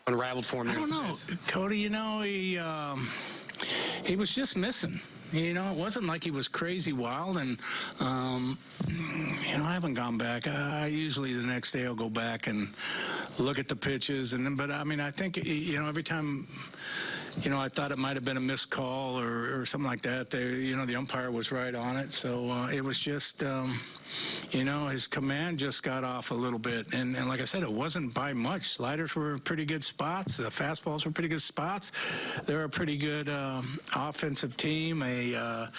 unraveled for him? I don't know, Cody. He was just missing. It wasn't like he was crazy wild, and I haven't gone back. I usually the next day I'll go back and look at the pitches, but I think every time. I thought it might have been a missed call or something like that. The umpire was right on it. So it was just, his command just got off a little bit. And like I said, it wasn't by much. Sliders were pretty good spots. Fastballs were pretty good spots. They're a pretty good offensive team, an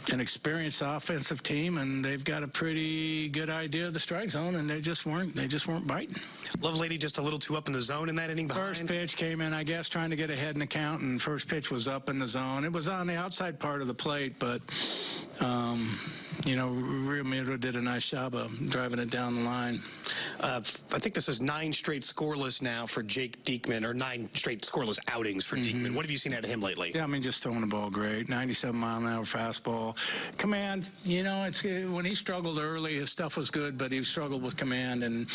experienced offensive team, and they've got a pretty good idea of the strike zone, and they just weren't biting. Lovelady just a little too up in the zone in that inning behind. First pitch came in, I guess, trying to get ahead in the count, and first pitch was up in the zone. It was on the outside part of the plate, but, Ramiro did a nice job of driving it down the line. I think this is 9 straight scoreless now for Jake Diekman, or 9 straight scoreless outings for Diekman. What have you seen out of him lately? Yeah, just throwing the ball great. 97-mile-an-hour fastball. Command, it's when he struggled early, his stuff was good, but he struggled with command, and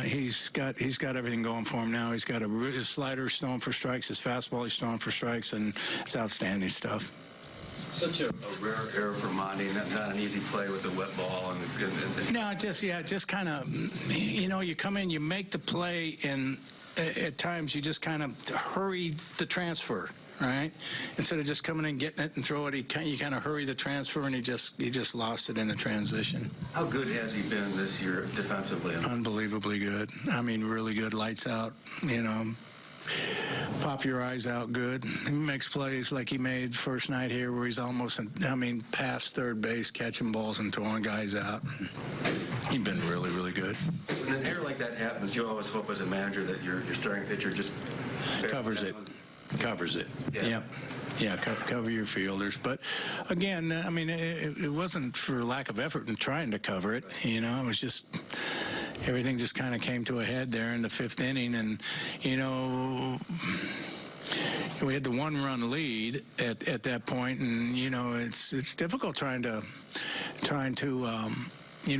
he's got everything going for him now. He's got his slider's throwing for strikes, his fastball he's throwing for strikes, and it's outstanding stuff. Such a rare error for Monty, not an easy play with the wet ball. No, just kind of, you come in, you make the play, and at times you just kind of hurry the transfer, right? Instead of just coming in, getting it, and throw it, you kind of hurry the transfer, and he just lost it in the transition. How good has he been this year defensively? Unbelievably good. Really good. Lights out, pop your eyes out good. He makes plays like he made first night here where he's almost, past third base, catching balls and throwing guys out. He's been really, really good. When an error like that happens, you always hope as a manager that your starting pitcher just covers it. Yeah. Yep. Yeah, cover your fielders. But, again, it wasn't for lack of effort in trying to cover it. It was just everything just kind of came to a head there in the 5th inning. And, we had the 1-run lead at that point. And, it's difficult trying to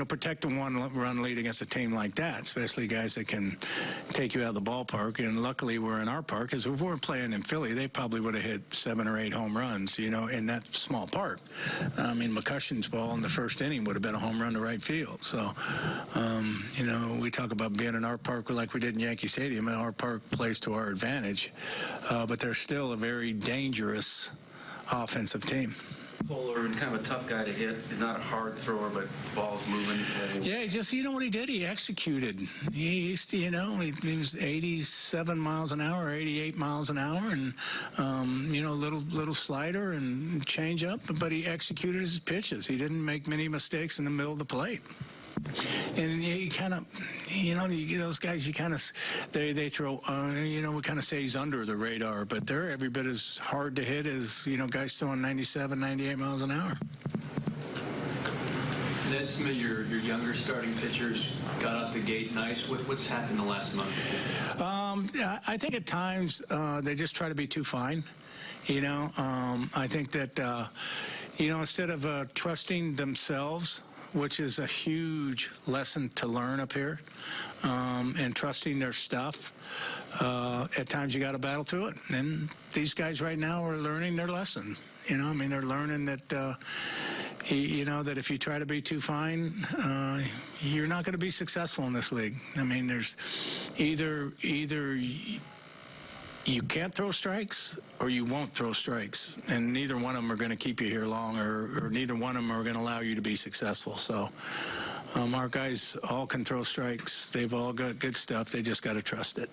protect the 1-run lead against a team like that, especially guys that can take you out of the ballpark. And luckily we're in our park, because if we weren't playing in Philly, they probably would have hit 7 or 8 home runs, in that small park. McCutcheon's ball in the 1st inning would have been a home run to right field. So, we talk about being in our park like we did in Yankee Stadium, and our park plays to our advantage. But they're still a very dangerous offensive team. Polar and kind of a tough guy to hit. He's not a hard thrower, but ball's moving. Yeah, just, what he did? He executed. He used to, he was 87 miles an hour, 88 miles an hour, and, little slider and change up, but he executed his pitches. He didn't make many mistakes in the middle of the plate. And he kind of, those guys, they throw, we kind of say he's under the radar, but they're every bit as hard to hit as, guys throwing 97, 98 miles an hour. Ned, some of your younger starting pitchers got out the gate nice. What's happened the last month? I think at times they just try to be too fine. I think that, instead of trusting themselves, which is a huge lesson to learn up here, and trusting their stuff. At times you got to battle through it. And these guys right now are learning their lesson. They're learning that, that if you try to be too fine, you're not going to be successful in this league. There's either you can't throw strikes or you won't throw strikes, and neither one of them are going to keep you here long, or neither one of them are going to allow you to be successful. So our guys all can throw strikes. They've all got good stuff. They just got to trust it.